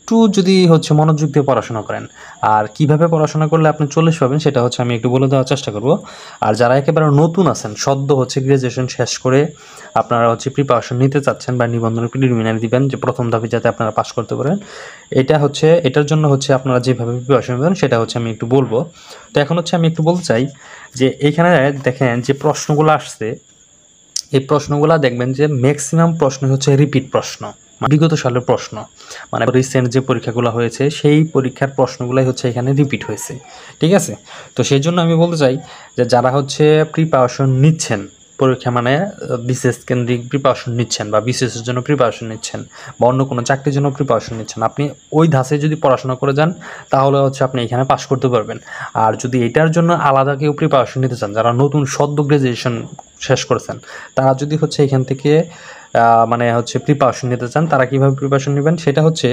একটু যদি হচ্ছে মনোযোগ দিয়ে পড়াশোনা করেন, আর কিভাবে পড়াশোনা করলে আপনি 40 পাবেন সেটা হচ্ছে আমি একটু বলে দেওয়ার চেষ্টা করব। আর যারা একেবারে নতুন আছেন, সদ্য হচ্ছে গ্র্যাজুয়েশন শেষ করে আপনারা হচ্ছে প্রিপারেশন নিতে চাচ্ছেন বা নিবন্ধন প্রিলিমিনারি দিবেন, যে প্রথম ধাপে যাতে আপনারা পাস করতে পারেন, এটার জন্য হচ্ছে আপনারা যেভাবে প্রিপারেশন নেবেন সেটা হচ্ছে আমি একটু বলবো। তো এখন হচ্ছে আমি একটু বলতে চাই যে এইখানে দেখেন যে প্রশ্নগুলো আসছে, এই প্রশ্নগুলা দেখবেন যে ম্যাক্সিমাম প্রশ্ন হচ্ছে রিপিট প্রশ্ন, বিগত সালের প্রশ্ন, মানে রিসেন্ট যে পরীক্ষাগুলো হয়েছে সেই পরীক্ষার প্রশ্নগুলাই হচ্ছে এখানে রিপিট হয়েছে। ঠিক আছে, তো সেই জন্য আমি বলতে চাই যে যারা হচ্ছে প্রিপারেশন নিচ্ছেন, পরীক্ষা মানে বিসিএস কেন্দ্রিক প্রিপারেশন নিচ্ছেন বা বিসিএসের জন্য প্রিপারেশন নিচ্ছেন বা অন্য কোনো চাকরির জন্য প্রিপারেশন নিচ্ছেন, আপনি ওই ধাঁচে যদি পড়াশোনা করে যান তাহলে হচ্ছে আপনি এখানে পাশ করতে পারবেন। আর যদি এটার জন্য আলাদা কেউ প্রিপারেশন নিতে চান, যারা নতুন সদ্য গ্র্যাজুয়েশন শেষ করেছেন, তারা যদি হচ্ছে এখান থেকে মানে হচ্ছে প্রিপারেশন নিতে চান, তারা কীভাবে প্রিপারেশন নেবেন সেটা হচ্ছে